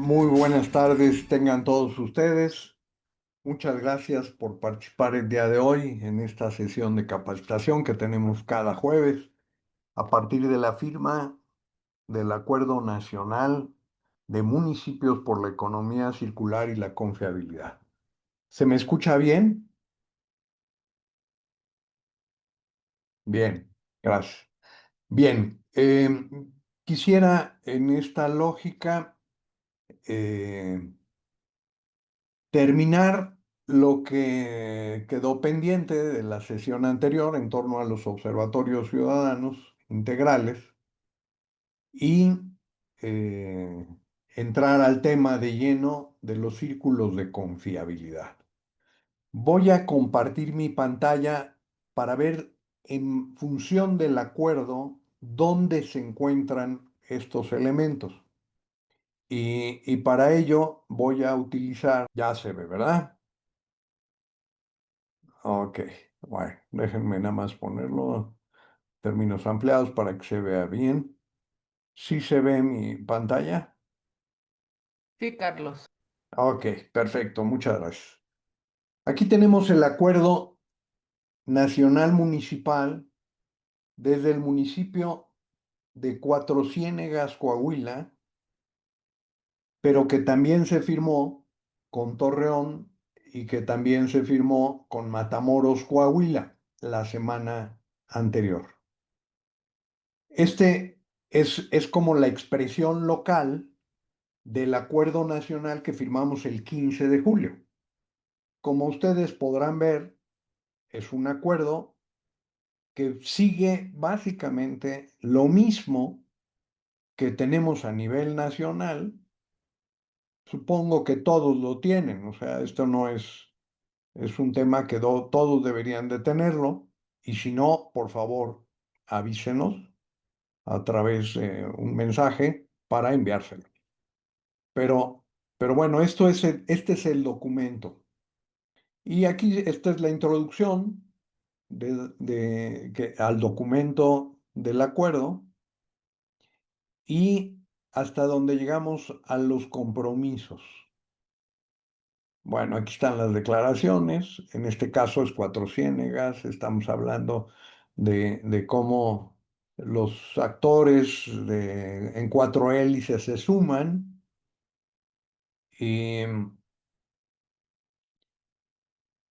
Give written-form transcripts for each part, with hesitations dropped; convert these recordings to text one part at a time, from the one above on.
Muy buenas tardes, tengan todos ustedes. Muchas gracias por participar el día de hoy en esta sesión de capacitación que tenemos cada jueves a partir de la firma del Acuerdo Nacional de Municipios por la Economía Circular y la Confiabilidad. ¿Se me escucha bien? Bien, gracias. Bien, quisiera en esta lógica eh, terminar lo que quedó pendiente de la sesión anterior en torno a los observatorios ciudadanos integrales y eh, entrar al tema de lleno de los círculos de confiabilidad. Voy a compartir mi pantalla para ver en función del acuerdo dónde se encuentran estos elementos. Y para ello voy a utilizar, ya se ve, ¿verdad? Ok, bueno, déjenme nada más ponerlo términos ampliados para que se vea bien. ¿Sí se ve mi pantalla? Sí, Carlos. Ok, perfecto, muchas gracias. Aquí tenemos el acuerdo nacional municipal desde el municipio de Cuatro Ciénegas, Coahuila, pero que también se firmó con Torreón y que también se firmó con Matamoros, Coahuila, la semana anterior. Es como la expresión local del acuerdo nacional que firmamos el 15 de julio. Como ustedes podrán ver, es un acuerdo que sigue básicamente lo mismo que tenemos a nivel nacional. Supongo que todos lo tienen, o sea, esto no es un tema que todos deberían de tenerlo, y si no, por favor, avísenos a través de un mensaje para enviárselo. Pero, pero bueno, este es el documento. Y aquí esta es la introducción al documento del acuerdo y hasta donde llegamos a los compromisos. Bueno, aquí están las declaraciones. En este caso es Cuatro Ciénegas. Estamos hablando de cómo los actores en cuatro hélices se suman y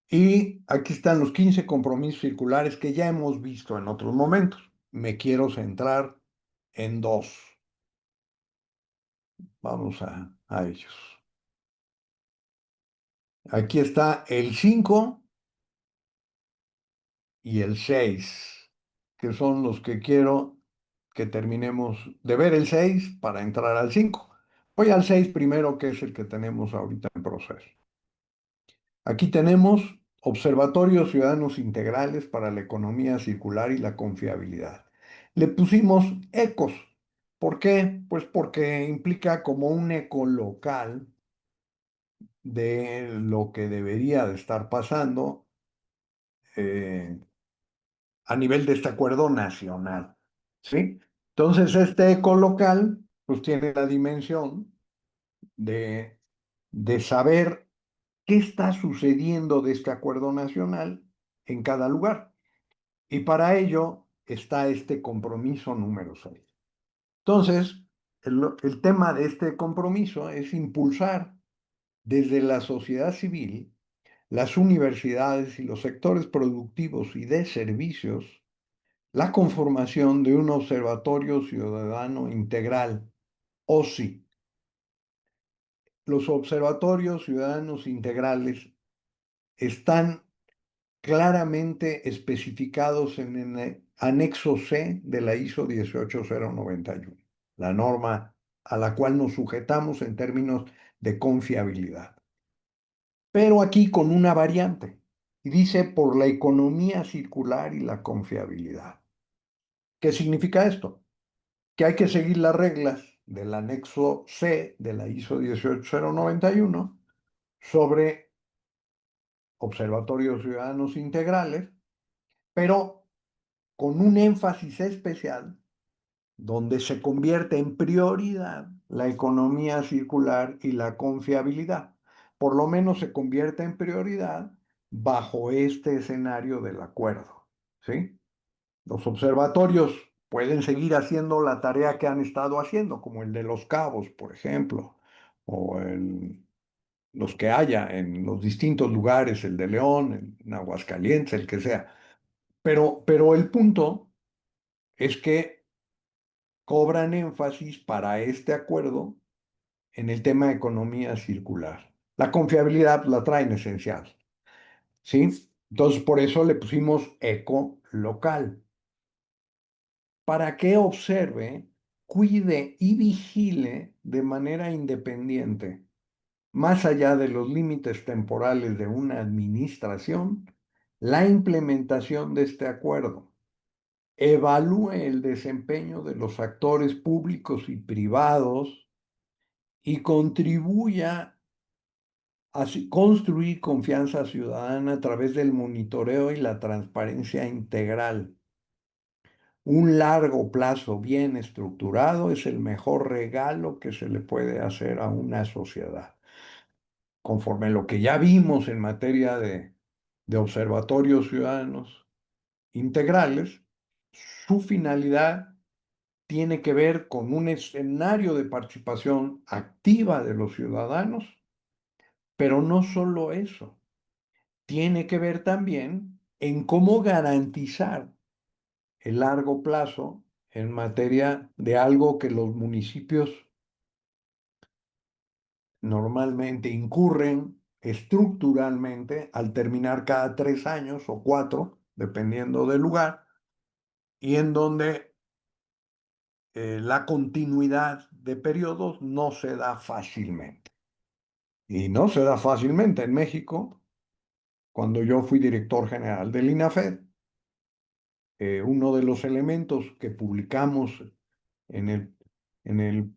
Y aquí están los 15 compromisos circulares que ya hemos visto en otros momentos. Me quiero centrar en dos. Vamos a ellos. Aquí está el 5 y el 6, que son los que quiero que terminemos de ver el 6 para entrar al 5. Voy al 6 primero, que es el que tenemos ahorita en proceso. Aquí tenemos observatorios ciudadanos integrales para la economía circular y la confiabilidad. Le pusimos ecos. ¿Por qué? Pues porque implica como un eco local de lo que debería de estar pasando eh, a nivel de este acuerdo nacional. ¿Sí? Entonces, este eco local pues tiene la dimensión de, de saber qué está sucediendo de este acuerdo nacional en cada lugar. Y para ello está este compromiso número 6. Entonces, el tema de este compromiso es impulsar desde la sociedad civil, las universidades y los sectores productivos y de servicios la conformación de un observatorio ciudadano integral, OSI. Los observatorios ciudadanos integrales están claramente especificados en el anexo C de la ISO 18091, la norma a la cual nos sujetamos en términos de confiabilidad. Pero aquí con una variante, y dice por la economía circular y la confiabilidad. ¿Qué significa esto? Que hay que seguir las reglas del anexo C de la ISO 18091 sobre observatorios ciudadanos integrales, pero con un énfasis especial donde se convierte en prioridad la economía circular y la confiabilidad. Por lo menos se convierte en prioridad bajo este escenario del acuerdo, ¿sí? Los observatorios pueden seguir haciendo la tarea que han estado haciendo, como el de Los Cabos, por ejemplo, o los que haya en los distintos lugares, el de León, en Aguascalientes, el que sea. Pero el punto es que cobran énfasis para este acuerdo en el tema de economía circular. La confiabilidad la traen esencial, ¿sí? Entonces, por eso le pusimos eco local, para que observe, cuide y vigile de manera independiente, más allá de los límites temporales de una administración, la implementación de este acuerdo. Evalúe el desempeño de los actores públicos y privados y contribuya a construir confianza ciudadana a través del monitoreo y la transparencia integral. Un largo plazo bien estructurado es el mejor regalo que se le puede hacer a una sociedad. Conforme lo que ya vimos en materia de observatorios ciudadanos integrales, su finalidad tiene que ver con un escenario de participación activa de los ciudadanos, pero no solo eso, tiene que ver también en cómo garantizar el largo plazo en materia de algo que los municipios normalmente incurren estructuralmente al terminar cada 3 años o 4, dependiendo del lugar, y en donde la continuidad de periodos no se da fácilmente. Y no se da fácilmente en México. Cuando yo fui director general del INAFED, uno de los elementos que publicamos en el, en el,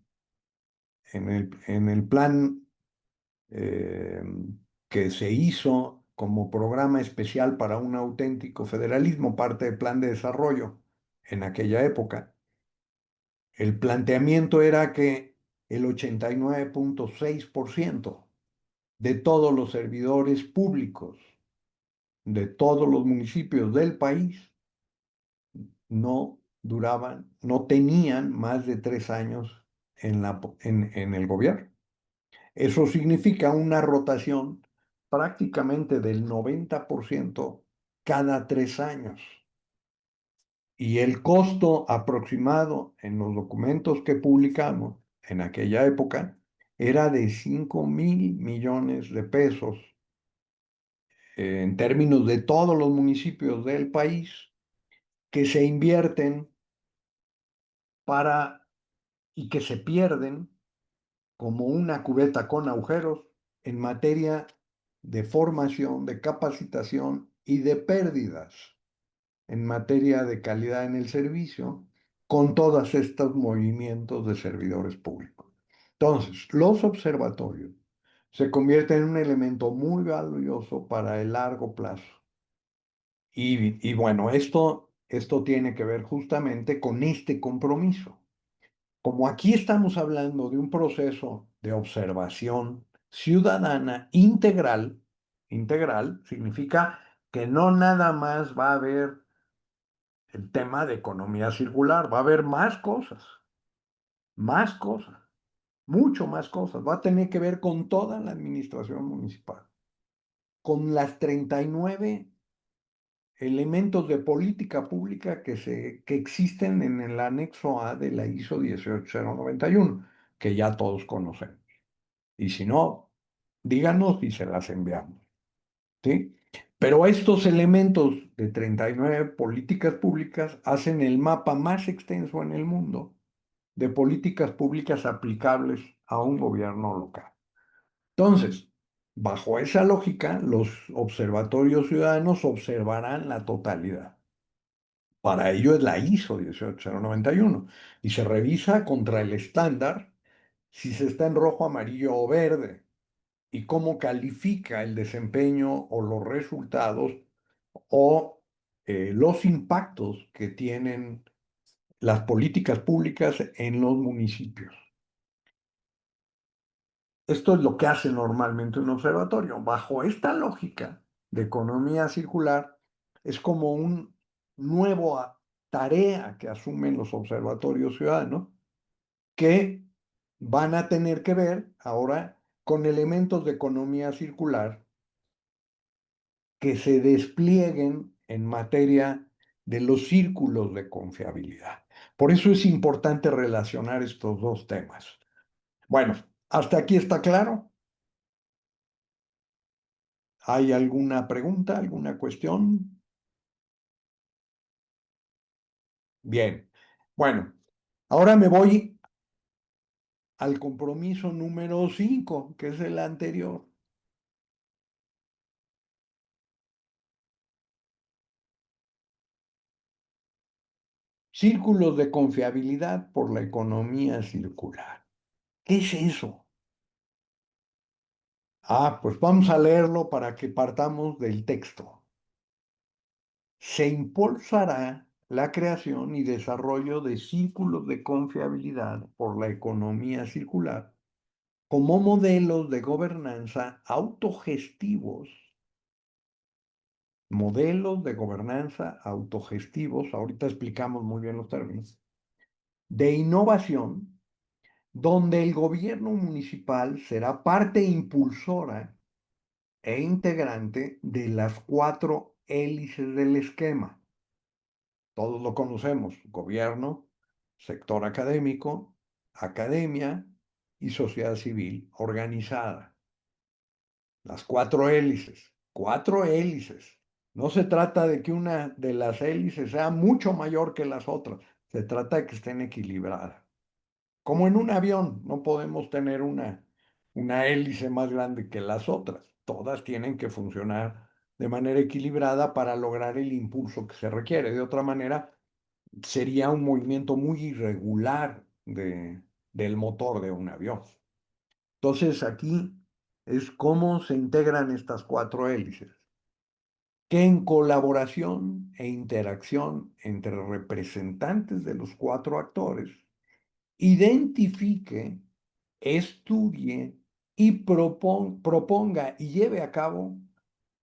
en el plan eh, que se hizo como programa especial para un auténtico federalismo, parte del plan de desarrollo en aquella época, el planteamiento era que el 89,6% de todos los servidores públicos de todos los municipios del país no duraban, no tenían más de 3 años en el gobierno. Eso significa una rotación prácticamente del 90% cada 3 años. Y el costo aproximado en los documentos que publicamos en aquella época era de 5,000 millones de pesos en términos de todos los municipios del país que se invierten para y que se pierden como una cubeta con agujeros en materia de formación, de capacitación y de pérdidas en materia de calidad en el servicio con todos estos movimientos de servidores públicos. Entonces, los observatorios se convierten en un elemento muy valioso para el largo plazo. Y bueno, esto tiene que ver justamente con este compromiso. Como aquí estamos hablando de un proceso de observación ciudadana integral significa que no nada más va a haber el tema de economía circular, va a haber más cosas, mucho más cosas. Va a tener que ver con toda la administración municipal, con las 39 elementos de política pública que existen en el anexo A de la ISO 18091, que ya todos conocemos. Y si no, díganos y se las enviamos, ¿sí? Pero estos elementos de 39 políticas públicas hacen el mapa más extenso en el mundo de políticas públicas aplicables a un gobierno local. Entonces, bajo esa lógica, los observatorios ciudadanos observarán la totalidad. Para ello es la ISO 18091 y se revisa contra el estándar si se está en rojo, amarillo o verde y cómo califica el desempeño o los resultados o los impactos que tienen las políticas públicas en los municipios. Esto es lo que hace normalmente un observatorio. Bajo esta lógica de economía circular, es como un nuevo tarea que asumen los observatorios ciudadanos que van a tener que ver ahora con elementos de economía circular que se desplieguen en materia de los círculos de confiabilidad. Por eso es importante relacionar estos dos temas. Bueno, ¿hasta aquí está claro? ¿Hay alguna pregunta, alguna cuestión? Bien. Bueno, ahora me voy al compromiso número 5, que es el anterior. Círculos de confiabilidad por la economía circular. ¿Qué es eso? Pues vamos a leerlo para que partamos del texto. Se impulsará la creación y desarrollo de círculos de confiabilidad por la economía circular como modelos de gobernanza autogestivos, ahorita explicamos muy bien los términos, de innovación, donde el gobierno municipal será parte impulsora e integrante de las cuatro hélices del esquema. Todos lo conocemos: gobierno, sector académico, academia y sociedad civil organizada. Las cuatro hélices, cuatro hélices. No se trata de que una de las hélices sea mucho mayor que las otras, se trata de que estén equilibradas. Como en un avión, no podemos tener una hélice más grande que las otras. Todas tienen que funcionar de manera equilibrada para lograr el impulso que se requiere. De otra manera, sería un movimiento muy irregular del motor de un avión. Entonces, aquí es cómo se integran estas cuatro hélices, que en colaboración e interacción entre representantes de los cuatro actores, identifique, estudie y proponga y lleve a cabo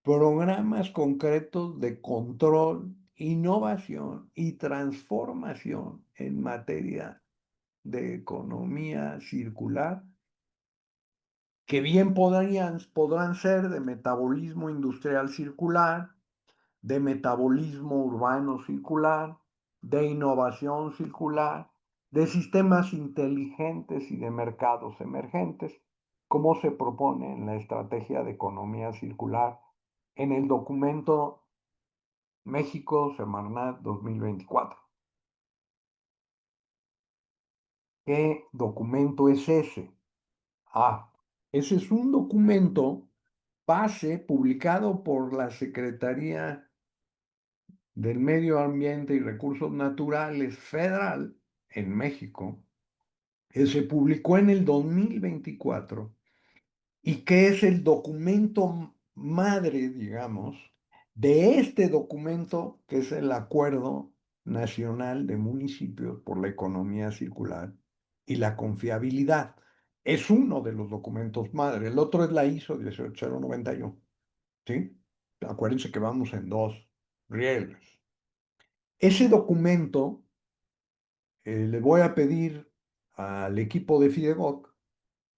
programas concretos de control, innovación y transformación en materia de economía circular, que bien podrán ser de metabolismo industrial circular, de metabolismo urbano circular, de innovación circular, de sistemas inteligentes y de mercados emergentes, como se propone en la Estrategia de Economía Circular en el documento México Semarnat 2024. ¿Qué documento es ese? Ese es un documento base publicado por la Secretaría del Medio Ambiente y Recursos Naturales Federal en México, que se publicó en el 2024 y que es el documento madre, digamos, de este documento que es el Acuerdo Nacional de Municipios por la Economía Circular y la Confiabilidad. Es uno de los documentos madre. El otro es la ISO 18091. ¿Sí? Acuérdense que vamos en dos rieles. Ese documento le voy a pedir al equipo de Fidegoc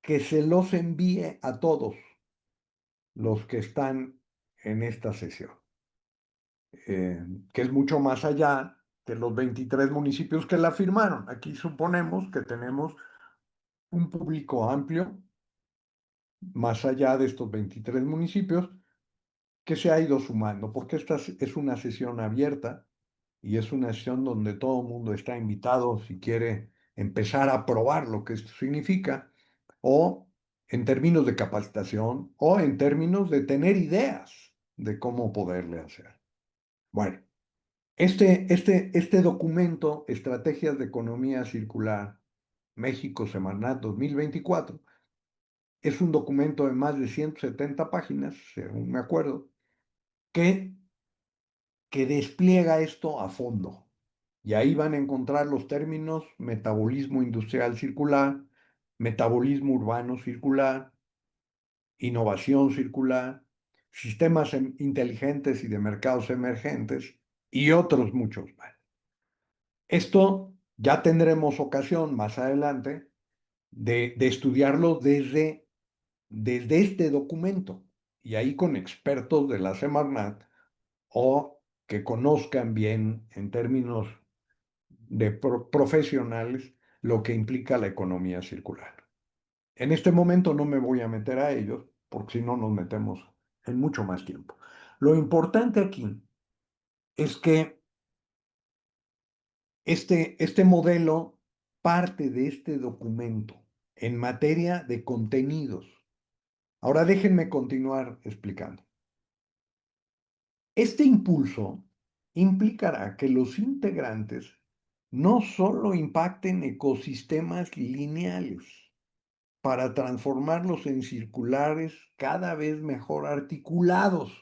que se los envíe a todos los que están en esta sesión, que es mucho más allá de los 23 municipios que la firmaron. Aquí suponemos que tenemos un público amplio, más allá de estos 23 municipios, que se ha ido sumando, porque esta es una sesión abierta y es una sesión donde todo el mundo está invitado si quiere empezar a probar lo que esto significa, o en términos de capacitación, o en términos de tener ideas de cómo poderle hacer. Bueno, este documento, Estrategias de Economía Circular, México Semarnat 2024, es un documento de más de 170 páginas, según me acuerdo, que despliega esto a fondo. Y ahí van a encontrar los términos metabolismo industrial circular, metabolismo urbano circular, innovación circular, sistemas inteligentes y de mercados emergentes y otros muchos más. Esto ya tendremos ocasión más adelante de estudiarlo desde este documento y ahí con expertos de la Semarnat o que conozcan bien en términos de profesionales lo que implica la economía circular. En este momento no me voy a meter a ellos, porque si no nos metemos en mucho más tiempo. Lo importante aquí es que este modelo parte de este documento en materia de contenidos. Ahora déjenme continuar explicando. Este impulso implicará que los integrantes no solo impacten ecosistemas lineales para transformarlos en circulares cada vez mejor articulados.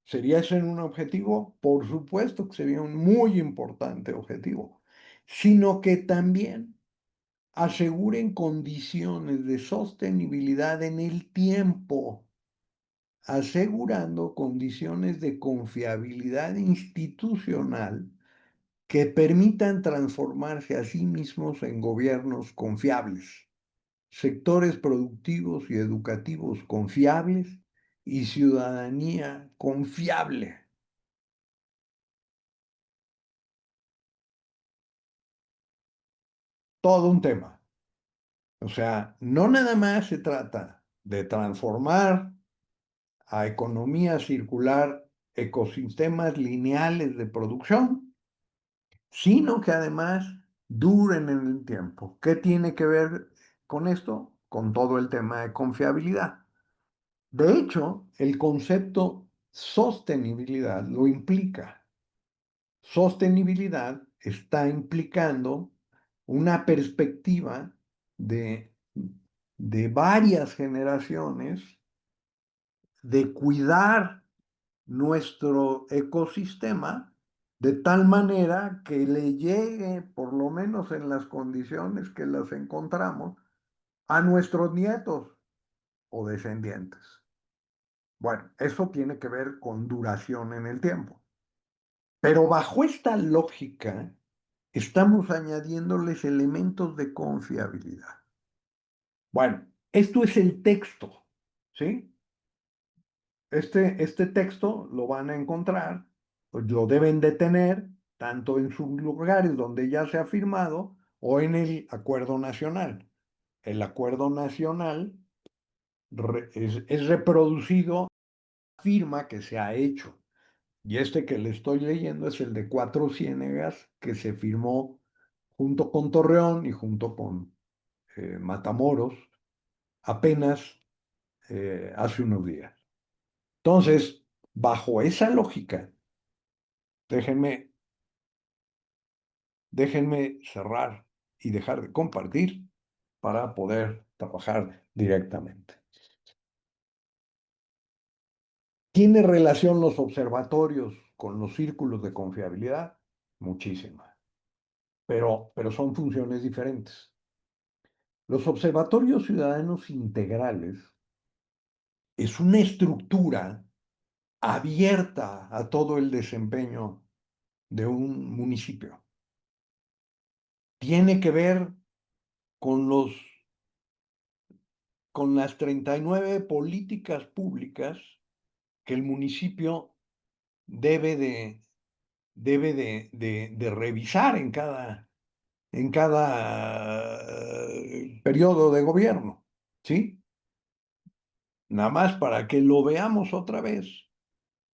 ¿Sería ese un objetivo? Por supuesto que sería un muy importante objetivo, sino que también aseguren condiciones de sostenibilidad en el tiempo, asegurando condiciones de confiabilidad institucional que permitan transformarse a sí mismos en gobiernos confiables, sectores productivos y educativos confiables y ciudadanía confiable. Todo un tema. O sea, no nada más se trata de transformar a economía circular ecosistemas lineales de producción, sino que además duren en el tiempo. ¿Qué tiene que ver con esto? Con todo el tema de confiabilidad. De hecho, el concepto sostenibilidad lo implica. Sostenibilidad está implicando una perspectiva de, de varias generaciones de cuidar nuestro ecosistema de tal manera que le llegue, por lo menos en las condiciones que las encontramos, a nuestros nietos o descendientes. Bueno, eso tiene que ver con duración en el tiempo. Pero bajo esta lógica, estamos añadiéndoles elementos de confiabilidad. Bueno, esto es el texto, ¿sí? Este texto lo van a encontrar, pues lo deben de tener tanto en sus lugares donde ya se ha firmado o en el acuerdo nacional. El acuerdo nacional es reproducido, firma que se ha hecho. Y este que le estoy leyendo es el de Cuatro Ciénegas que se firmó junto con Torreón y junto con Matamoros apenas hace unos días. Entonces, bajo esa lógica, déjenme, déjenme cerrar y dejar de compartir para poder trabajar directamente. ¿Tiene relación los observatorios con los círculos de confiabilidad? Muchísima, pero son funciones diferentes. Los observatorios ciudadanos integrales es una estructura abierta a todo el desempeño de un municipio. Tiene que ver con con las 39 políticas públicas que el municipio debe de revisar en cada periodo de gobierno, ¿sí? Nada más para que lo veamos otra vez.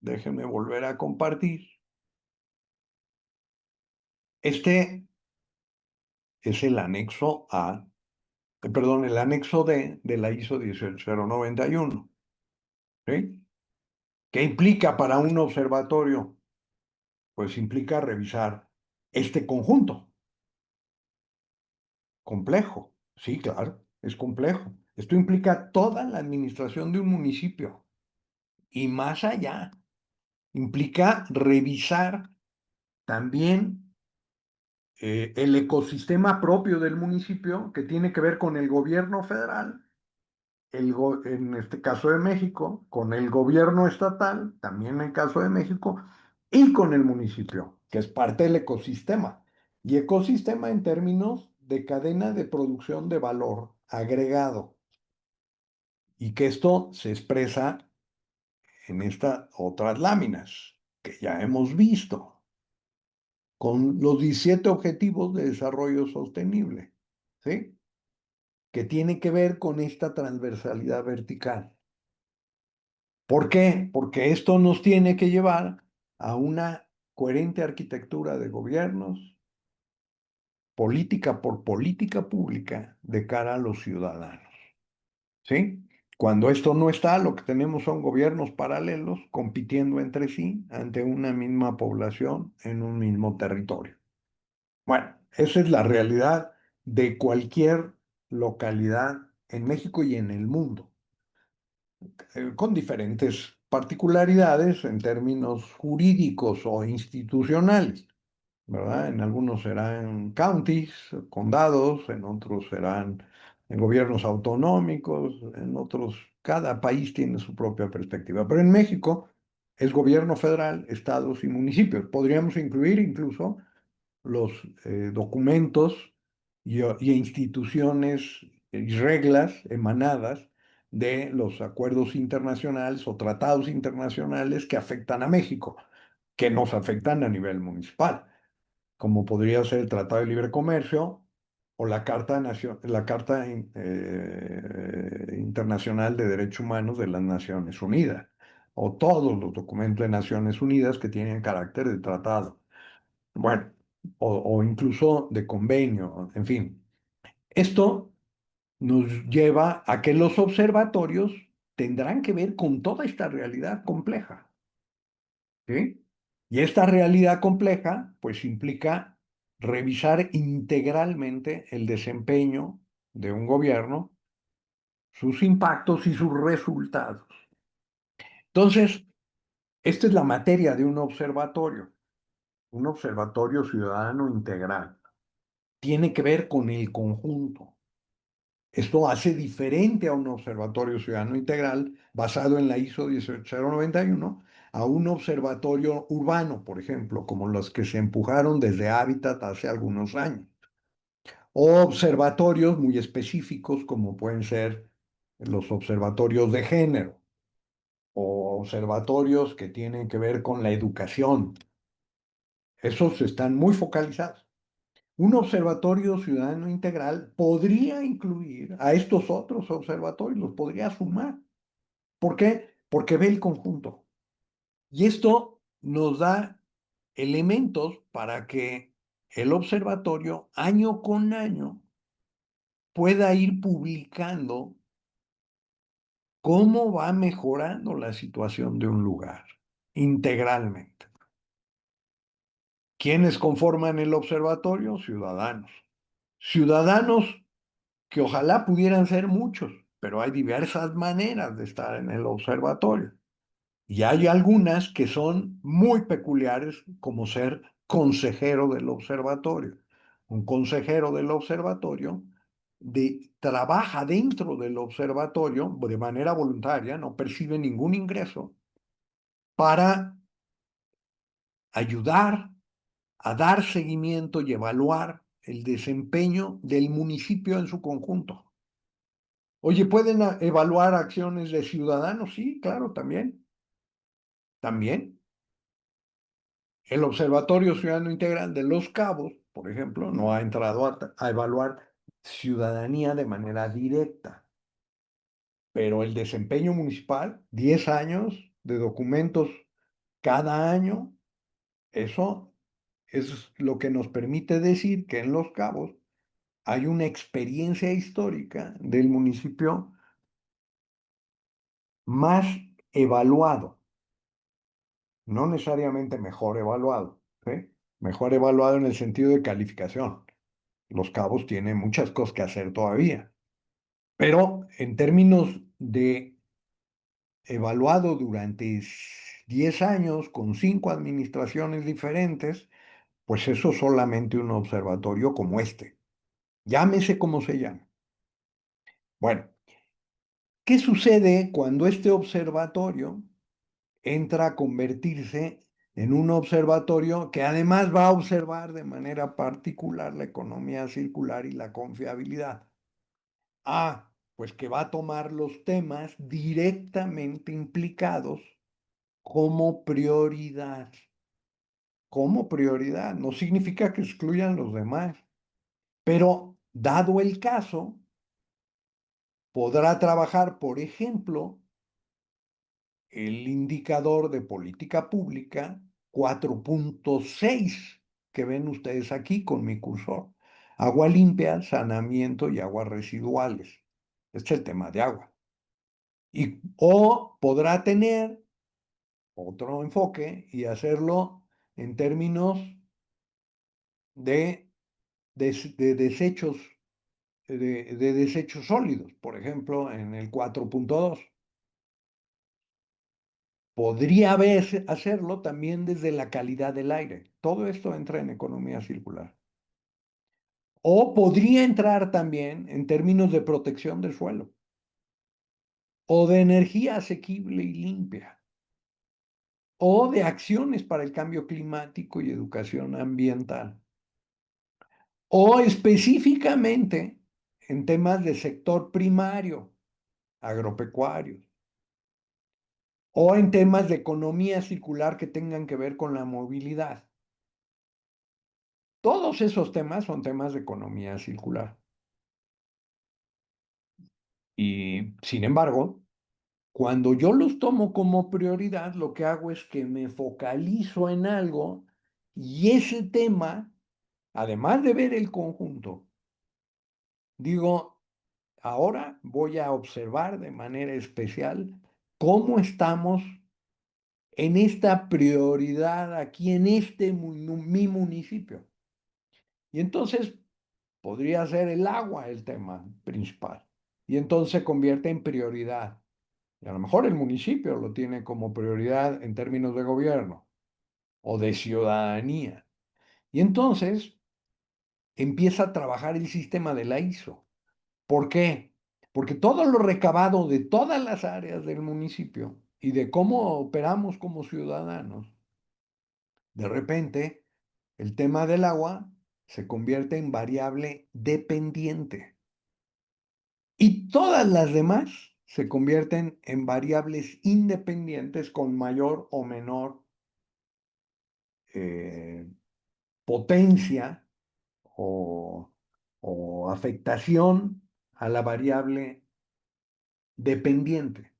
Déjenme volver a compartir. Este es el anexo A, perdón, el anexo D de la ISO 18091, ¿sí? ¿Qué implica para un observatorio? Pues implica revisar este conjunto. Complejo, sí, claro, es complejo. Esto implica toda la administración de un municipio y más allá. Implica revisar también el ecosistema propio del municipio que tiene que ver con el gobierno federal, en este caso de México, con el gobierno estatal, también en el caso de México, y con el municipio, que es parte del ecosistema. Y ecosistema en términos de cadena de producción de valor agregado. Y que esto se expresa en estas otras láminas que ya hemos visto, con los 17 Objetivos de Desarrollo Sostenible, ¿sí? Que tiene que ver con esta transversalidad vertical. ¿Por qué? Porque esto nos tiene que llevar a una coherente arquitectura de gobiernos, política por política pública de cara a los ciudadanos, ¿sí? Cuando esto no está, lo que tenemos son gobiernos paralelos compitiendo entre sí ante una misma población en un mismo territorio. Bueno, esa es la realidad de cualquier localidad en México y en el mundo, con diferentes particularidades en términos jurídicos o institucionales, ¿verdad? En algunos serán counties, condados, en otros serán gobiernos autonómicos, en otros, cada país tiene su propia perspectiva. Pero en México es gobierno federal, estados y municipios. Podríamos incluir incluso los documentos y instituciones y reglas emanadas de los acuerdos internacionales o tratados internacionales que afectan a México, que nos afectan a nivel municipal, como podría ser el Tratado de Libre Comercio o la Carta Internacional de Derechos Humanos de las Naciones Unidas, o todos los documentos de Naciones Unidas que tienen carácter de tratado. Bueno, o incluso de convenio, en fin. Esto nos lleva a que los observatorios tendrán que ver con toda esta realidad compleja, ¿sí? Y esta realidad compleja, pues implica revisar integralmente el desempeño de un gobierno, sus impactos y sus resultados. Entonces, esta es la materia de un observatorio ciudadano integral. Tiene que ver con el conjunto. Esto hace diferente a un observatorio ciudadano integral basado en la ISO 18091 a un observatorio urbano, por ejemplo, como los que se empujaron desde Hábitat hace algunos años, o observatorios muy específicos como pueden ser los observatorios de género o observatorios que tienen que ver con la educación. Esos están muy focalizados. Un observatorio ciudadano integral podría incluir a estos otros observatorios, los podría sumar. ¿Por qué? Porque ve el conjunto. Y esto nos da elementos para que el observatorio año con año pueda ir publicando cómo va mejorando la situación de un lugar integralmente. ¿Quiénes conforman el observatorio? Ciudadanos. Ciudadanos que ojalá pudieran ser muchos, pero hay diversas maneras de estar en el observatorio. Y hay algunas que son muy peculiares, como ser consejero del observatorio. Un consejero del observatorio trabaja dentro del observatorio de manera voluntaria, no percibe ningún ingreso, para ayudar a dar seguimiento y evaluar el desempeño del municipio en su conjunto. Oye, ¿pueden evaluar acciones de ciudadanos? Sí, claro, también. También. El Observatorio Ciudadano Integral de Los Cabos, por ejemplo, no ha entrado a evaluar ciudadanía de manera directa, pero el desempeño municipal, 10 años de documentos cada año, eso es lo que nos permite decir que en Los Cabos hay una experiencia histórica del municipio más evaluado, no necesariamente mejor evaluado, ¿sí? Mejor evaluado en el sentido de calificación. Los Cabos tienen muchas cosas que hacer todavía, pero en términos de evaluado durante 10 años con 5 administraciones diferentes, Pues eso solamente un observatorio como este. Llámese como se llame. Bueno, ¿qué sucede cuando este observatorio entra a convertirse en un observatorio que además va a observar de manera particular la economía circular y la confiabilidad? Ah, pues que va a tomar los temas directamente implicados como prioridad. Como prioridad. No significa que excluyan los demás, pero dado el caso, podrá trabajar, por ejemplo, el indicador de política pública 4.6 que ven ustedes aquí con mi cursor. Agua limpia, saneamiento y aguas residuales. Este es el tema de agua. O podrá tener otro enfoque y hacerlo en términos de, de desechos, de desechos sólidos, por ejemplo, en el 4.2. Podría hacerlo también desde la calidad del aire. Todo esto entra en economía circular. O podría entrar también en términos de protección del suelo o de energía asequible y limpia o de acciones para el cambio climático y educación ambiental o específicamente en temas de sector primario, agropecuarios o en temas de economía circular que tengan que ver con la movilidad. Todos esos temas son temas de economía circular. Y sin embargo, cuando yo los tomo como prioridad, lo que hago es que me focalizo en algo y ese tema, además de ver el conjunto, digo, ahora voy a observar de manera especial cómo estamos en esta prioridad aquí en mi municipio. Y entonces podría ser el agua el tema principal. Y entonces se convierte en prioridad. Y a lo mejor el municipio lo tiene como prioridad en términos de gobierno o de ciudadanía. Y entonces empieza a trabajar el sistema de la ISO. ¿Por qué? Porque todo lo recabado de todas las áreas del municipio y de cómo operamos como ciudadanos, de repente el tema del agua se convierte en variable dependiente. Y todas las demás se convierten en variables independientes con mayor o menor eh, potencia o, o afectación a la variable dependiente.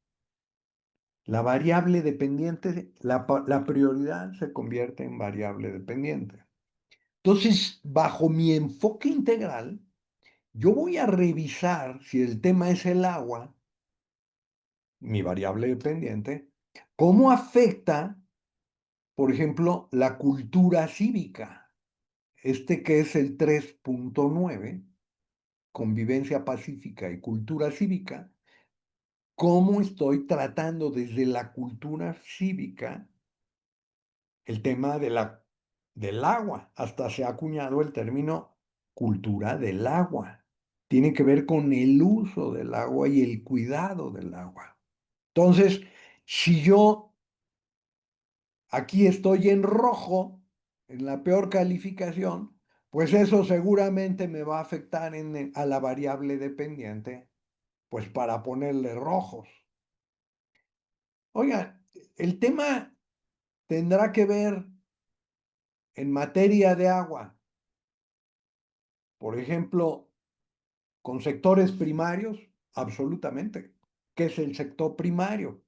La variable dependiente, la prioridad se convierte en variable dependiente. Entonces, bajo mi enfoque integral, yo voy a revisar si el tema es el agua, mi variable dependiente, cómo afecta, por ejemplo, la cultura cívica, que es el 3.9, convivencia pacífica y cultura cívica, cómo estoy tratando desde la cultura cívica el tema del agua. Hasta se ha acuñado el término cultura del agua. Tiene que ver con el uso del agua y el cuidado del agua. Entonces, si yo aquí estoy en rojo, en la peor calificación, pues eso seguramente me va a afectar a la variable dependiente, pues para ponerle rojos. Oiga, el tema tendrá que ver en materia de agua, por ejemplo, con sectores primarios, absolutamente. ¿Qué es el sector primario?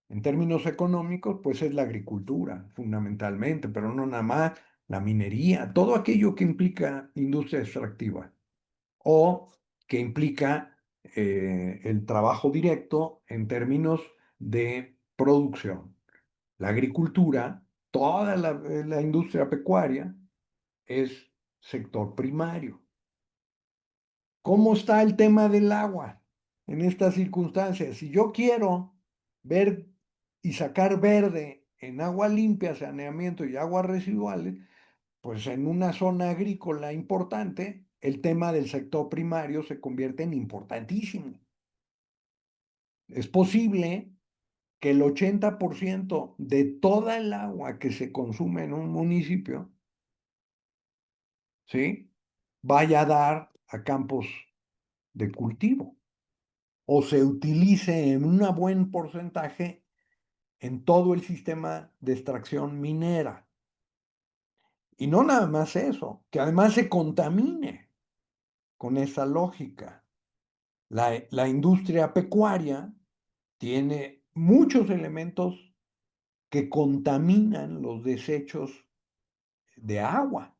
En términos económicos, pues es la agricultura, fundamentalmente, pero no nada más, la minería, todo aquello que implica industria extractiva o que implica el trabajo directo en términos de producción. La agricultura, toda la industria pecuaria es sector primario. ¿Cómo está el tema del agua en estas circunstancias? Si yo quiero ver y sacar verde en agua limpia, saneamiento y aguas residuales, pues en una zona agrícola importante, el tema del sector primario se convierte en importantísimo. Es posible que el 80% de toda el agua que se consume en un municipio, ¿sí? Vaya a dar a campos de cultivo o se utilice en un buen porcentaje en todo el sistema de extracción minera. Y no nada más eso, que además se contamine con esa lógica. La industria pecuaria tiene muchos elementos que contaminan los desechos de agua.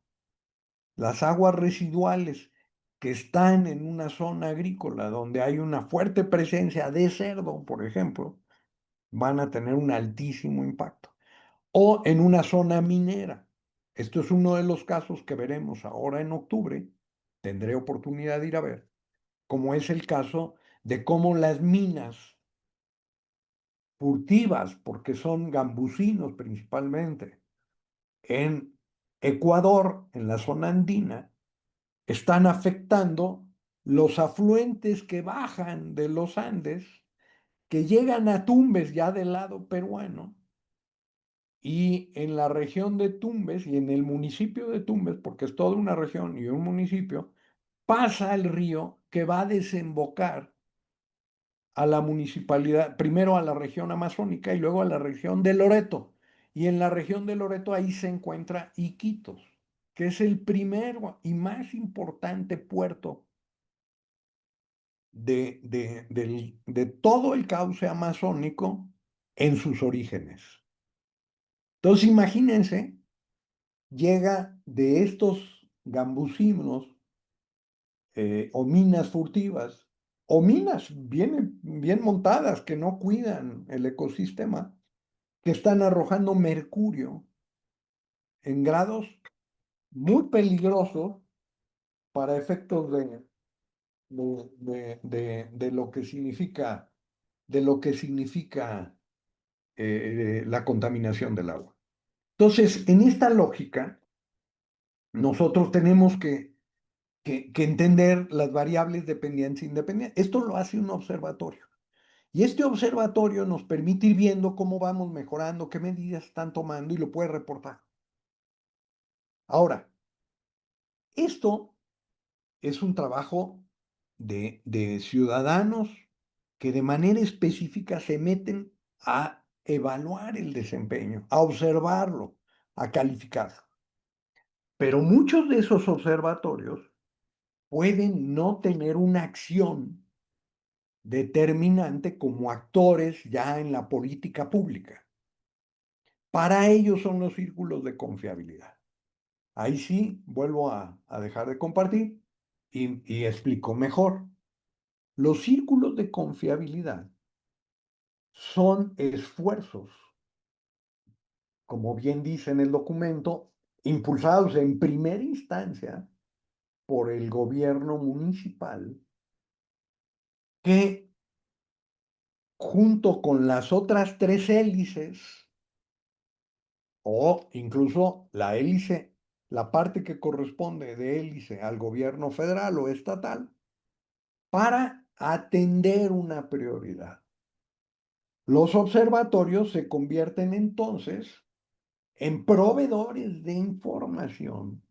Las aguas residuales que están en una zona agrícola donde hay una fuerte presencia de cerdo, por ejemplo, van a tener un altísimo impacto. O en una zona minera. Esto es uno de los casos que veremos ahora en octubre. Tendré oportunidad de ir a ver, como es el caso de cómo las minas furtivas, porque son gambusinos principalmente, en Ecuador, en la zona andina, están afectando los afluentes que bajan de los Andes, que llegan a Tumbes ya del lado peruano, y en la región de Tumbes y en el municipio de Tumbes, porque es toda una región y un municipio, pasa el río que va a desembocar a la municipalidad, primero a la región amazónica y luego a la región de Loreto. Y en la región de Loreto ahí se encuentra Iquitos, que es el primero y más importante puerto de todo el cauce amazónico en sus orígenes. Entonces, imagínense, llega de estos gambusinos o minas furtivas o minas bien montadas que no cuidan el ecosistema, que están arrojando mercurio en grados muy peligrosos para efectos de lo que significa, la contaminación del agua. Entonces, en esta lógica, nosotros tenemos que entender las variables dependientes e independientes. Esto lo hace un observatorio. Y este observatorio nos permite ir viendo cómo vamos mejorando, qué medidas están tomando y lo puede reportar. Ahora, esto es un trabajo de ciudadanos que de manera específica se meten a evaluar el desempeño, a observarlo, a calificarlo. Pero muchos de esos observatorios pueden no tener una acción determinante como actores ya en la política pública. Para ellos son los círculos de confiabilidad. Ahí sí vuelvo a dejar de compartir y explico mejor. Los círculos de confiabilidad son esfuerzos, como bien dice en el documento, impulsados en primera instancia por el gobierno municipal, que junto con las otras tres hélices, o incluso la hélice, la parte que corresponde de hélice al gobierno federal o estatal, para atender una prioridad. Los observatorios se convierten entonces en proveedores de información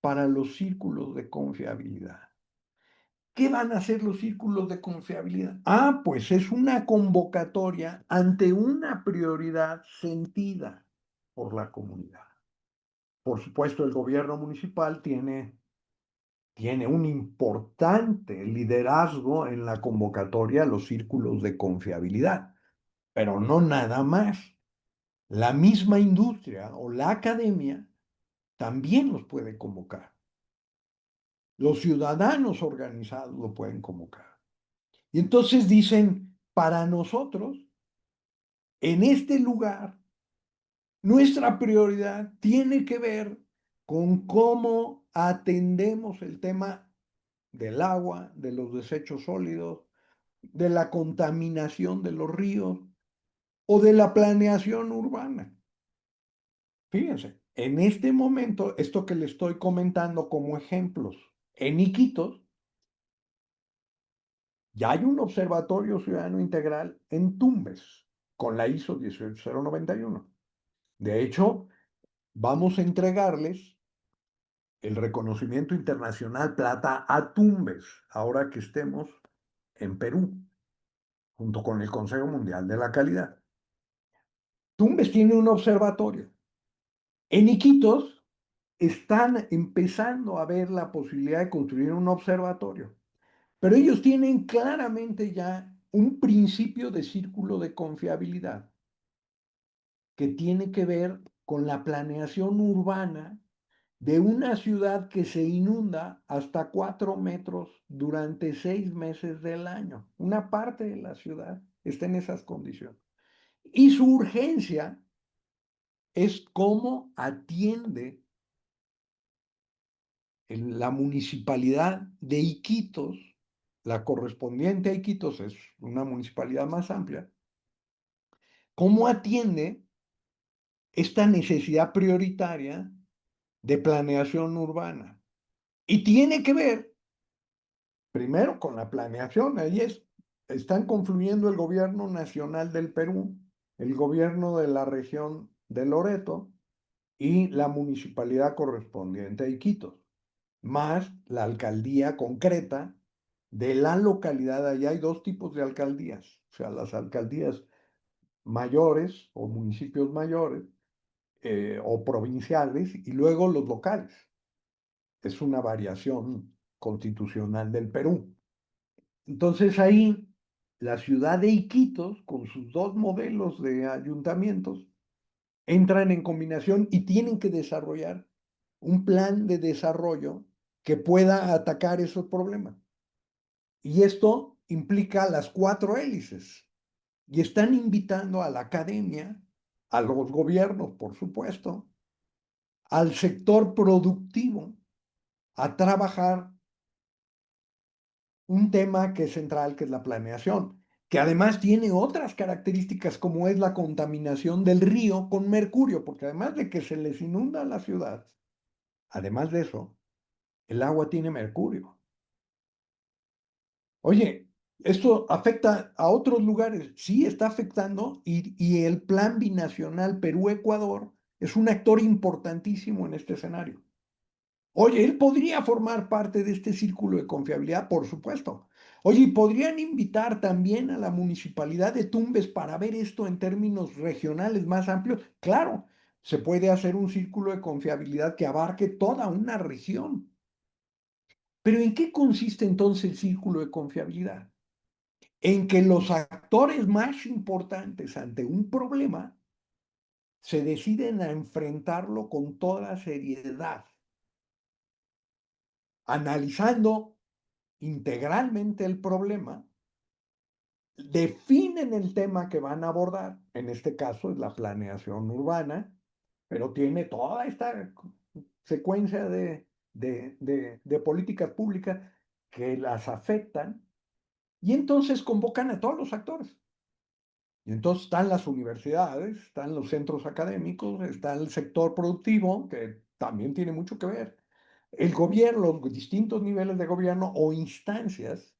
para los círculos de confiabilidad. ¿Qué van a hacer los círculos de confiabilidad? Ah, pues es una convocatoria ante una prioridad sentida por la comunidad. Por supuesto, el gobierno municipal tiene un importante liderazgo en la convocatoria a los círculos de confiabilidad, pero no nada más. La misma industria o la academia también los puede convocar. Los ciudadanos organizados lo pueden convocar. Y entonces dicen, para nosotros, en este lugar, nuestra prioridad tiene que ver con cómo atendemos el tema del agua, de los desechos sólidos, de la contaminación de los ríos o de la planeación urbana. Fíjense. en este momento, esto que le estoy comentando como ejemplos, en Iquitos, ya hay un observatorio ciudadano integral en Tumbes, con la ISO 18091. De hecho, vamos a entregarles el reconocimiento internacional plata a Tumbes, ahora que estemos en Perú, junto con el Consejo Mundial de la Calidad. Tumbes tiene un observatorio. En Iquitos están empezando a ver la posibilidad de construir un observatorio, pero ellos tienen claramente ya un principio de círculo de confiabilidad que tiene que ver con la planeación urbana de una ciudad que se inunda hasta 4 metros durante 6 meses del año. Una parte de la ciudad está en esas condiciones. Y su urgencia es cómo atiende en la municipalidad de Iquitos, la correspondiente a Iquitos es una municipalidad más amplia, cómo atiende esta necesidad prioritaria de planeación urbana. Y tiene que ver, primero, con la planeación. Están confluyendo el gobierno nacional del Perú, el gobierno de la región de Loreto y la municipalidad correspondiente a Iquitos, más la alcaldía concreta de la localidad. Allá hay dos tipos de alcaldías, o sea, las alcaldías mayores o municipios mayores o provinciales y luego los locales. Es una variación constitucional del Perú. Entonces ahí la ciudad de Iquitos, con sus dos modelos de ayuntamientos, entran en combinación y tienen que desarrollar un plan de desarrollo que pueda atacar esos problemas. Y esto implica las cuatro hélices. Y están invitando a la academia, a los gobiernos, por supuesto, al sector productivo, a trabajar un tema que es central, que es la planeación, que además tiene otras características como es la contaminación del río con mercurio, porque además de que se les inunda la ciudad, además de eso, el agua tiene mercurio. Oye, esto afecta a otros lugares, sí está afectando y el plan binacional Perú-Ecuador es un actor importantísimo en este escenario. Oye, él podría formar parte de este círculo de confiabilidad, por supuesto. Oye, y podrían invitar también a la municipalidad de Tumbes para ver esto en términos regionales más amplios. Claro, se puede hacer un círculo de confiabilidad que abarque toda una región. Pero ¿en qué consiste entonces el círculo de confiabilidad? En que los actores más importantes ante un problema se deciden a enfrentarlo con toda seriedad, analizando integralmente el problema, definen el tema que van a abordar, en este caso es la planeación urbana, pero tiene toda esta secuencia de políticas públicas que las afectan y entonces convocan a todos los actores. Y entonces están las universidades, están los centros académicos, está el sector productivo, que también tiene mucho que ver, el gobierno, los distintos niveles de gobierno o instancias,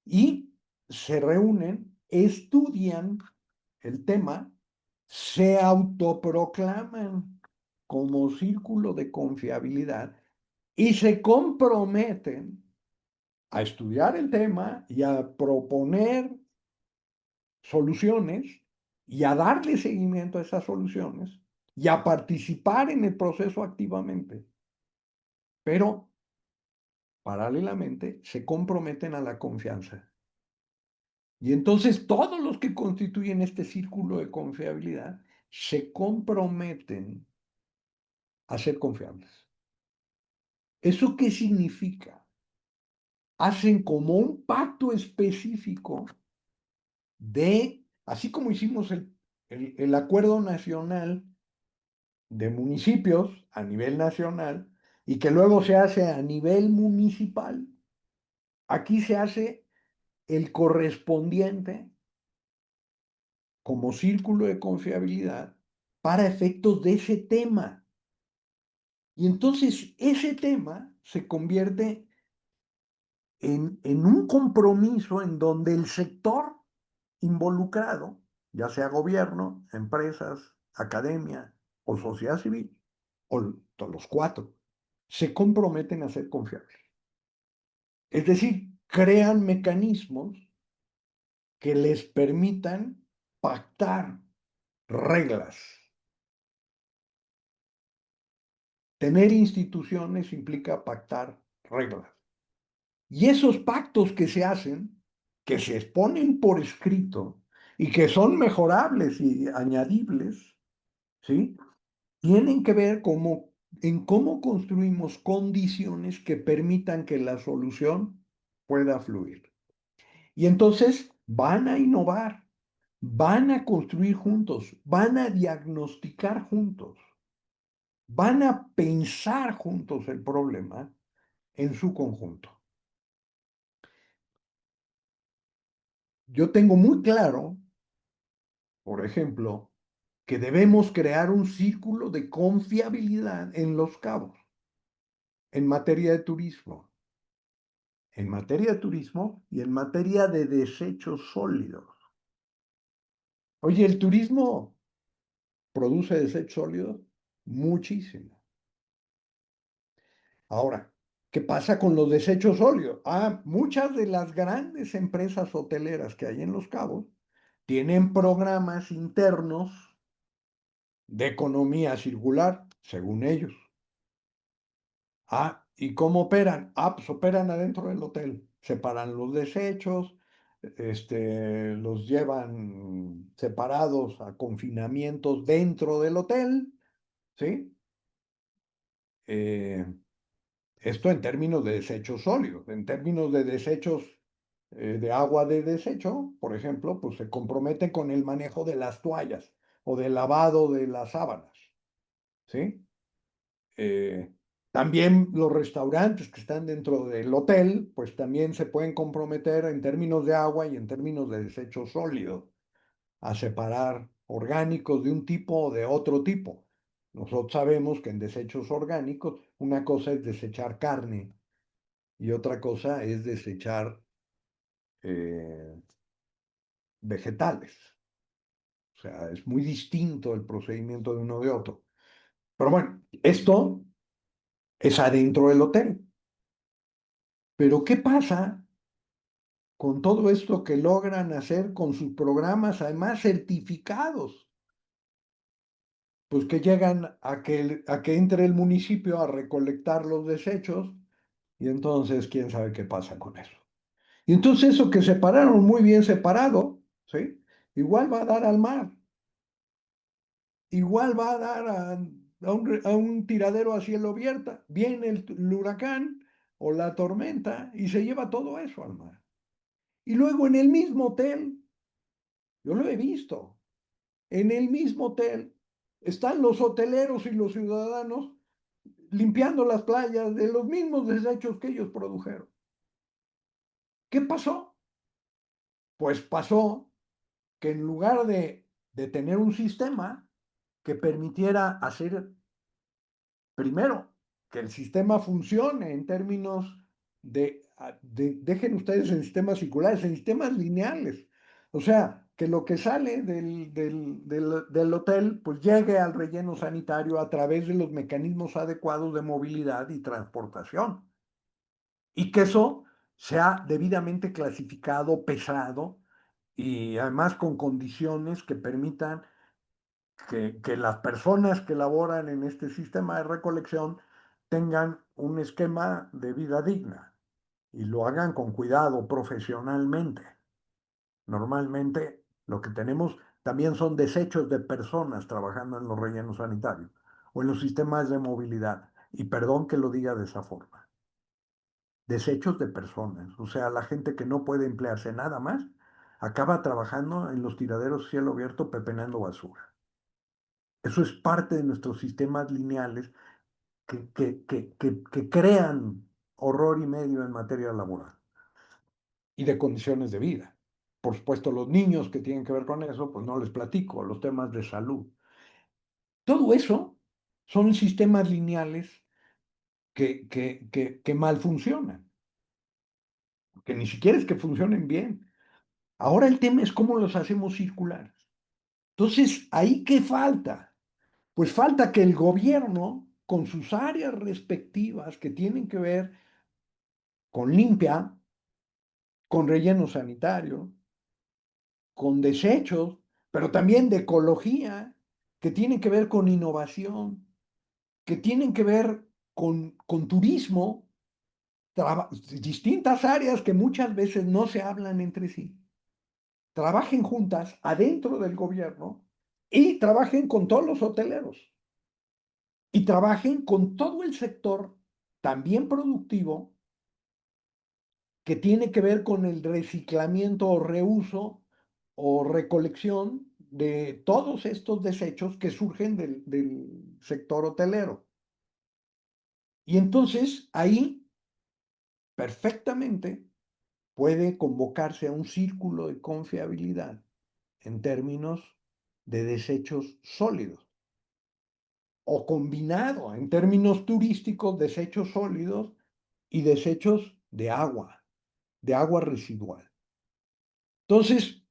y se reúnen, estudian el tema, se autoproclaman como círculo de confiabilidad y se comprometen a estudiar el tema y a proponer soluciones y a darle seguimiento a esas soluciones y a participar en el proceso activamente. Pero, paralelamente, se comprometen a la confianza. Y entonces todos los que constituyen este círculo de confiabilidad se comprometen a ser confiables. ¿Eso qué significa? Hacen como un pacto específico así como hicimos el acuerdo nacional de municipios a nivel nacional y que luego se hace a nivel municipal, aquí se hace el correspondiente como círculo de confiabilidad para efectos de ese tema. Y entonces ese tema se convierte en un compromiso en donde el sector involucrado, ya sea gobierno, empresas, academia o sociedad civil, o los cuatro, se comprometen a ser confiables. Es decir, crean mecanismos que les permitan pactar reglas. Tener instituciones implica pactar reglas. Y esos pactos que se hacen, que se exponen por escrito y que son mejorables y añadibles, ¿sí? Tienen que ver en cómo construimos condiciones que permitan que la solución pueda fluir. Y entonces van a innovar, van a construir juntos, van a diagnosticar juntos, van a pensar juntos el problema en su conjunto. Yo tengo muy claro, por ejemplo, que debemos crear un círculo de confiabilidad en Los Cabos, en materia de turismo, y en materia de desechos sólidos. Oye, el turismo produce desechos sólidos muchísimo. Ahora, ¿qué pasa con los desechos sólidos? Muchas de las grandes empresas hoteleras que hay en Los Cabos tienen programas internos de economía circular, según ellos. ¿Y cómo operan? Pues operan adentro del hotel. Separan los desechos, los llevan separados a confinamientos dentro del hotel, ¿sí? Eh, Esto en términos de desechos sólidos. En términos de desechos de agua de desecho, por ejemplo, pues se comprometen con el manejo de las toallas o del lavado de las sábanas, ¿sí? Eh, También los restaurantes que están dentro del hotel, pues también se pueden comprometer en términos de agua y en términos de desechos sólidos a separar orgánicos de un tipo o de otro tipo. Nosotros sabemos que en desechos orgánicos una cosa es desechar carne y otra cosa es desechar eh, vegetales. O sea, es muy distinto el procedimiento de uno de otro. Pero bueno, esto es adentro del hotel. Pero ¿qué pasa con todo esto que logran hacer con sus programas, además certificados? Pues que llegan a que entre el municipio a recolectar los desechos y entonces quién sabe qué pasa con eso. Y entonces eso que separaron muy bien separado, ¿sí? Igual va a dar al mar, igual va a dar a un tiradero a cielo abierto. Viene el huracán o la tormenta y se lleva todo eso al mar. Y luego en el mismo hotel, yo lo he visto, en el mismo hotel están los hoteleros y los ciudadanos limpiando las playas de los mismos desechos que ellos produjeron. ¿Qué pasó? Pues pasó que en lugar de tener un sistema que permitiera hacer, primero, que el sistema funcione en términos dejen ustedes en sistemas circulares, en sistemas lineales. O sea, que lo que sale del hotel, pues llegue al relleno sanitario a través de los mecanismos adecuados de movilidad y transportación. Y que eso sea debidamente clasificado, pesado y además con condiciones que permitan que las personas que laboran en este sistema de recolección tengan un esquema de vida digna y lo hagan con cuidado profesionalmente. Normalmente lo que tenemos también son desechos de personas trabajando en los rellenos sanitarios o en los sistemas de movilidad. Y perdón que lo diga de esa forma. Desechos de personas, o sea, la gente que no puede emplearse nada más, acaba trabajando en los tiraderos cielo abierto pepenando basura. Eso es parte de nuestros sistemas lineales que crean horror y medio en materia laboral y de condiciones de vida. Por supuesto, los niños que tienen que ver con eso, pues no les platico, los temas de salud. Todo eso son sistemas lineales que mal funcionan, que ni siquiera es que funcionen bien. Ahora el tema es cómo los hacemos circular. Entonces, ¿ahí qué falta? Pues falta que el gobierno, con sus áreas respectivas que tienen que ver con limpia, con relleno sanitario, con desechos, pero también de ecología, que tienen que ver con innovación, que tienen que ver con turismo, distintas áreas que muchas veces no se hablan entre sí, trabajen juntas adentro del gobierno y trabajen con todos los hoteleros y trabajen con todo el sector también productivo que tiene que ver con el reciclamiento o reuso o recolección de todos estos desechos que surgen del sector hotelero. Y entonces ahí perfectamente puede convocarse a un círculo de confiabilidad en términos de desechos sólidos o combinado en términos turísticos, desechos sólidos y desechos de agua residual. Entonces,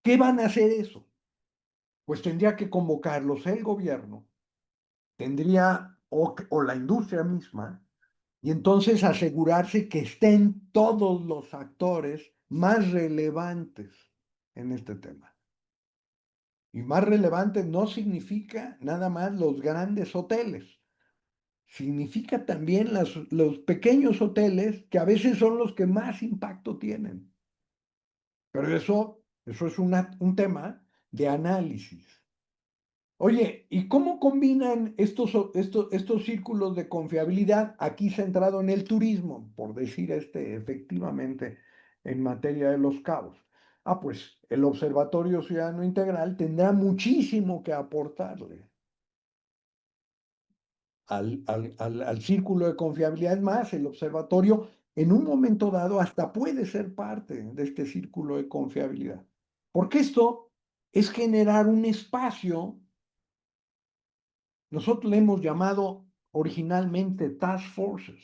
¿qué van a hacer eso? Pues tendría que convocarlos el gobierno, tendría o la industria misma, y entonces asegurarse que estén todos los actores más relevantes en este tema. Y más relevante no significa nada más los grandes hoteles, significa también los pequeños hoteles que a veces son los que más impacto tienen. Pero eso es un tema de análisis. Oye, ¿y cómo combinan estos círculos de confiabilidad aquí centrado en el turismo, por decir efectivamente en materia de Los Cabos? Ah, pues el Observatorio Ciudadano Integral tendrá muchísimo que aportarle al círculo de confiabilidad. Es más, el observatorio en un momento dado hasta puede ser parte de este círculo de confiabilidad. Porque esto es generar un espacio. Nosotros le hemos llamado originalmente task forces.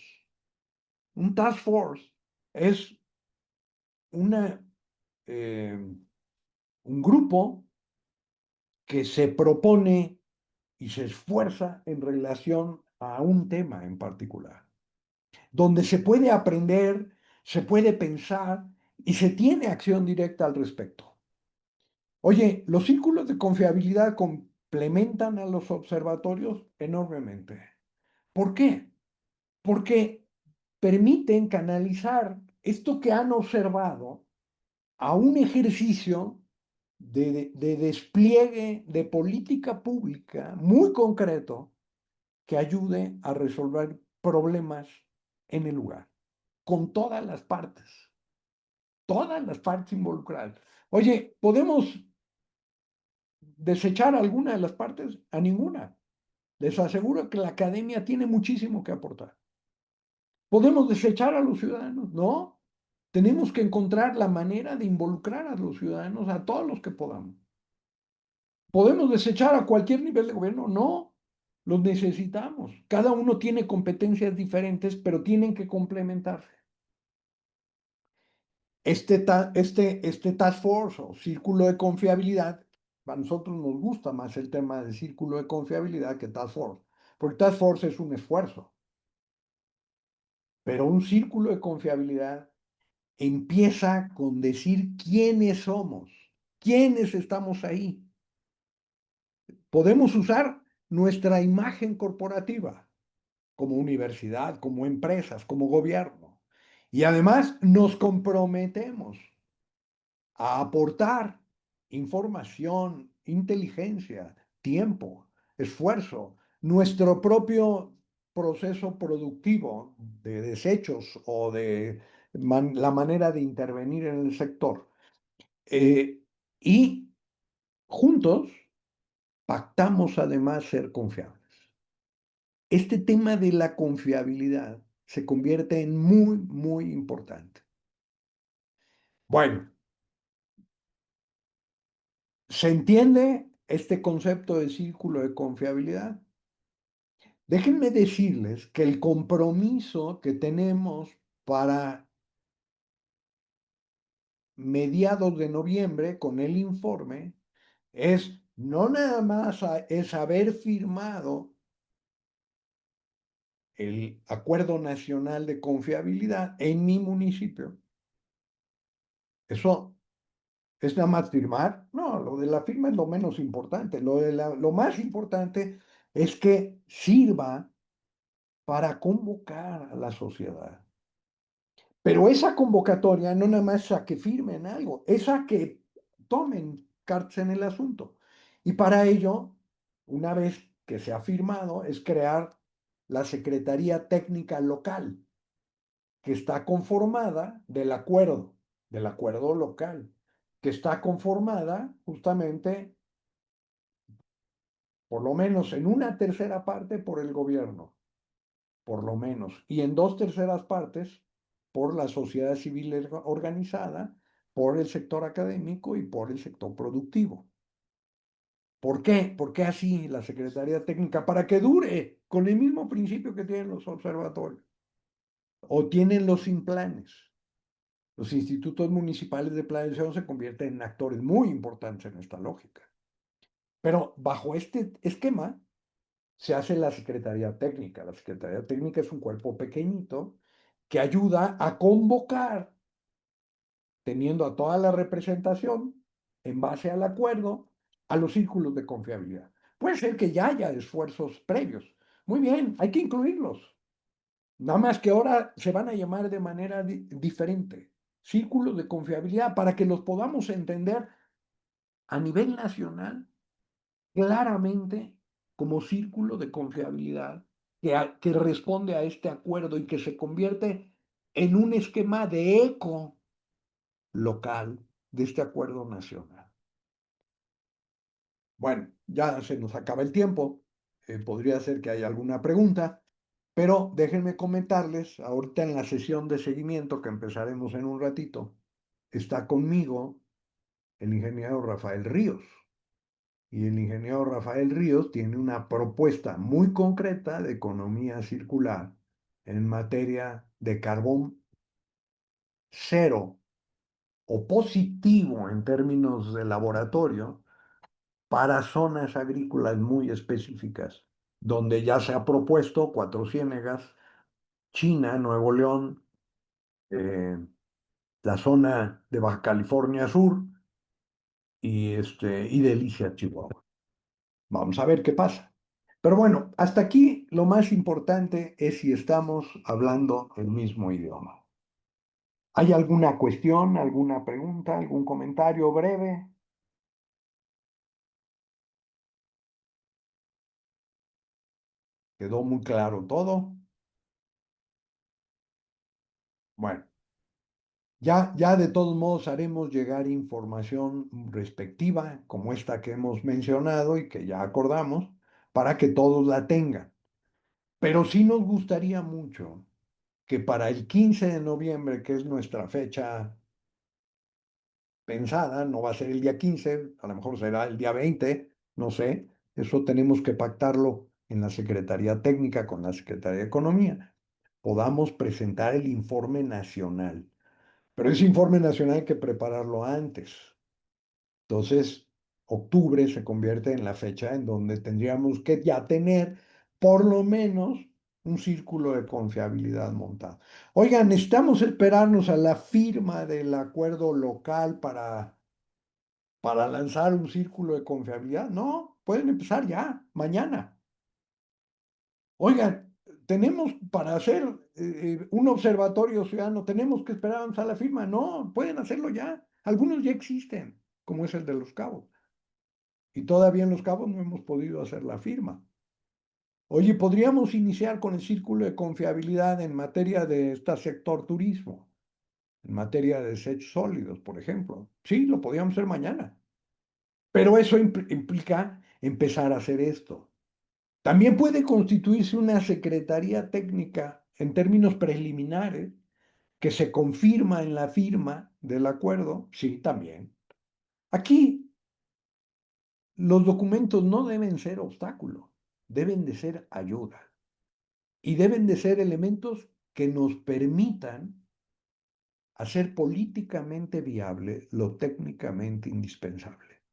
Un task force es una, eh, un grupo que se propone y se esfuerza en relación a un tema en particular, donde se puede aprender, se puede pensar y se tiene acción directa al respecto. Oye, los círculos de confiabilidad complementan a los observatorios enormemente. ¿Por qué? Porque permiten canalizar esto que han observado a un ejercicio de despliegue de política pública muy concreto que ayude a resolver problemas en el lugar, con todas las partes involucradas. Oye, ¿podemos desechar alguna de las partes? A ninguna. Les aseguro que la academia tiene muchísimo que aportar. ¿Podemos desechar a los ciudadanos? No. Tenemos que encontrar la manera de involucrar a los ciudadanos, a todos los que podamos. ¿Podemos desechar a cualquier nivel de gobierno? No. Los necesitamos. Cada uno tiene competencias diferentes, pero tienen que complementarse. Este task force o círculo de confiabilidad, a nosotros nos gusta más el tema del círculo de confiabilidad que task force, porque task force es un esfuerzo, pero un círculo de confiabilidad empieza con decir quiénes somos, quiénes estamos ahí. Podemos usar nuestra imagen corporativa como universidad, como empresas, como gobierno. Y además nos comprometemos a aportar información, inteligencia, tiempo, esfuerzo, nuestro propio proceso productivo de desechos o de la manera de intervenir en el sector. Eh, y juntos pactamos además ser confiables. Este tema de la confiabilidad se convierte en muy, muy importante. Bueno, ¿se entiende este concepto de círculo de confiabilidad? Déjenme decirles que el compromiso que tenemos para mediados de noviembre con el informe es no nada más es haber firmado el Acuerdo Nacional de Confiabilidad en mi municipio. Eso es nada más firmar. No, lo de la firma es lo menos importante. Lo más importante es que sirva para convocar a la sociedad. Pero esa convocatoria no nada más es a que firmen algo, es a que tomen cartas en el asunto. Y para ello, una vez que se ha firmado, es crear la Secretaría Técnica Local, que está conformada del acuerdo local, que está conformada justamente, por lo menos en una tercera parte, por el gobierno, por lo menos, y en dos terceras partes por la sociedad civil organizada, por el sector académico y por el sector productivo. ¿Por qué? ¿Por qué así la Secretaría Técnica? Para que dure con el mismo principio que tienen los observatorios o tienen los planes. Los institutos municipales de planeación se convierten en actores muy importantes en esta lógica. Pero bajo este esquema se hace la Secretaría Técnica. La Secretaría Técnica es un cuerpo pequeñito que ayuda a convocar, teniendo a toda la representación en base al acuerdo, a los círculos de confiabilidad. Puede ser que ya haya esfuerzos previos. Muy bien, hay que incluirlos. Nada más que ahora se van a llamar de manera diferente. Círculos de confiabilidad para que los podamos entender a nivel nacional claramente como círculo de confiabilidad que responde a este acuerdo y que se convierte en un esquema de eco local de este acuerdo nacional. Bueno, ya se nos acaba el tiempo. Podría ser que haya alguna pregunta, pero déjenme comentarles, ahorita en la sesión de seguimiento que empezaremos en un ratito, está conmigo el ingeniero Rafael Ríos. Y el ingeniero Rafael Ríos tiene una propuesta muy concreta de economía circular en materia de carbón cero o positivo en términos de laboratorio para zonas agrícolas muy específicas, donde ya se ha propuesto Cuatro Ciénegas, China, Nuevo León, eh, la zona de Baja California Sur y Delicia, Chihuahua. Vamos a ver qué pasa. Pero bueno, hasta aquí lo más importante es si estamos hablando el mismo idioma. ¿Hay alguna cuestión, alguna pregunta, algún comentario breve? ¿Quedó muy claro todo? Bueno, ya de todos modos haremos llegar información respectiva, como esta que hemos mencionado y que ya acordamos, para que todos la tengan. Pero sí nos gustaría mucho que para el 15 de noviembre, que es nuestra fecha pensada, no va a ser el día 15, a lo mejor será el día 20, no sé, eso tenemos que pactarlo en la Secretaría Técnica con la Secretaría de Economía, podamos presentar el informe nacional. Pero ese informe nacional hay que prepararlo antes. Entonces, octubre se convierte en la fecha en donde tendríamos que ya tener por lo menos un círculo de confiabilidad montado. Oigan, necesitamos esperarnos a la firma del acuerdo local para lanzar un círculo de confiabilidad. No, pueden empezar ya, mañana. Oigan, tenemos para hacer un observatorio ciudadano, tenemos que esperar a la firma. No, pueden hacerlo ya. Algunos ya existen, como es el de Los Cabos. Y todavía en Los Cabos no hemos podido hacer la firma. Oye, podríamos iniciar con el círculo de confiabilidad en materia de este sector turismo, en materia de desechos sólidos, por ejemplo. Sí, lo podríamos hacer mañana. Pero eso implica empezar a hacer esto. También puede constituirse una secretaría técnica en términos preliminares que se confirma en la firma del acuerdo. Sí, también. Aquí los documentos no deben ser obstáculo, deben de ser ayuda. y deben de ser elementos que nos permitan hacer políticamente viable lo técnicamente indispensable.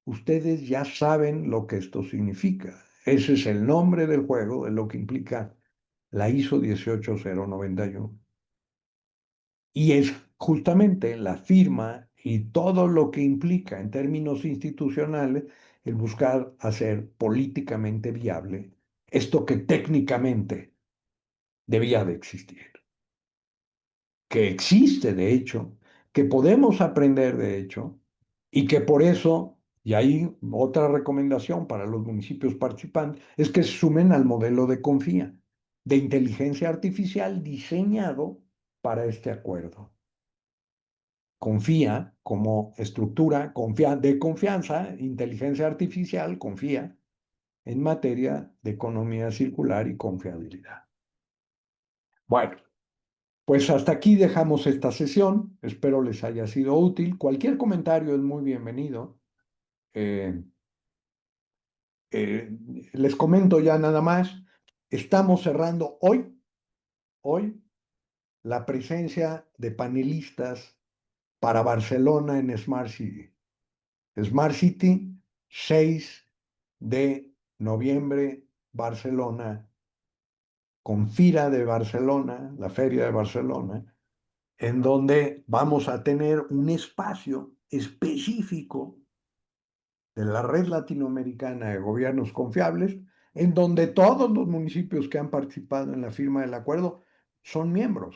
Ustedes ya saben lo que esto significa. Ese es el nombre del juego, de lo que implica la ISO 18091. Y es justamente la firma y todo lo que implica en términos institucionales el buscar hacer políticamente viable esto que técnicamente debía de existir, que existe de hecho, que podemos aprender de hecho y que por eso, y ahí otra recomendación para los municipios participantes, es que se sumen al modelo de confía, de inteligencia artificial diseñado para este acuerdo. Confía como estructura de confianza, inteligencia artificial, confía en materia de economía circular y confiabilidad. Bueno, pues hasta aquí dejamos esta sesión. Espero les haya sido útil. Cualquier comentario es muy bienvenido. Eh, eh, Les comento ya nada más. Estamos cerrando hoy, la presencia de panelistas para Barcelona en Smart City. Smart City, 6 de noviembre, Barcelona, con Fira de Barcelona, la Feria de Barcelona, en donde vamos a tener un espacio específico de la Red Latinoamericana de Gobiernos Confiables, en donde todos los municipios que han participado en la firma del acuerdo son miembros,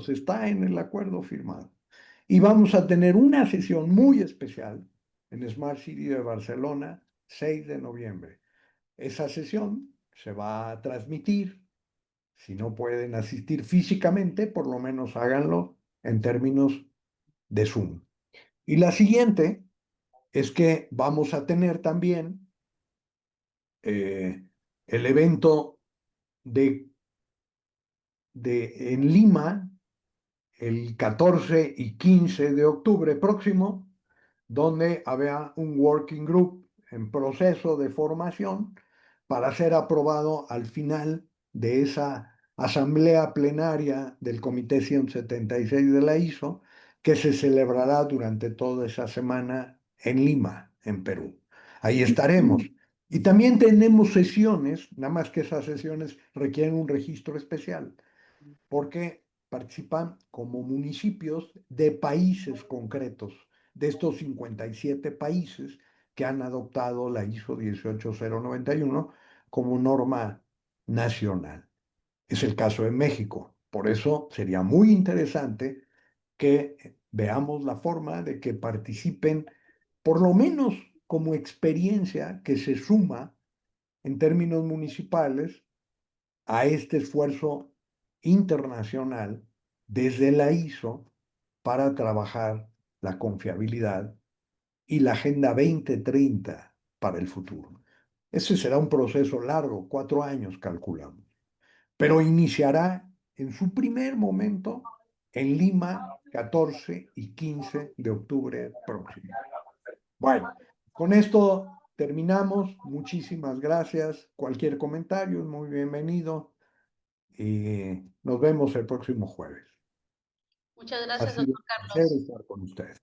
está en el acuerdo firmado. Y vamos a tener una sesión muy especial en Smart City de Barcelona, 6 de noviembre. Esa sesión se va a transmitir. Si no pueden asistir físicamente, por lo menos háganlo en términos de Zoom. Y la siguiente es que vamos a tener también el evento de, en Lima el 14 y 15 de octubre próximo, donde había un working group en proceso de formación para ser aprobado al final de esa asamblea plenaria del Comité 176 de la ISO, que se celebrará durante toda esa semana en Lima, en Perú. Ahí estaremos. Y también tenemos sesiones, nada más que esas sesiones requieren un registro especial porque participan como municipios de países concretos, de estos 57 países que han adoptado la ISO 18091 como norma nacional. Es el caso de México. Por eso sería muy interesante que veamos la forma de que participen, por lo menos como experiencia que se suma en términos municipales a este esfuerzo internacional desde la ISO para trabajar la confiabilidad y la Agenda 2030 para el futuro. Ese será un proceso largo, 4 años calculamos, pero iniciará en su primer momento en Lima, 14 y 15 de octubre próximo. Bueno, con esto terminamos. Muchísimas gracias. Cualquier comentario es muy bienvenido y nos vemos el próximo jueves. Muchas Ha gracias, sido doctor un placer Carlos. estar con ustedes.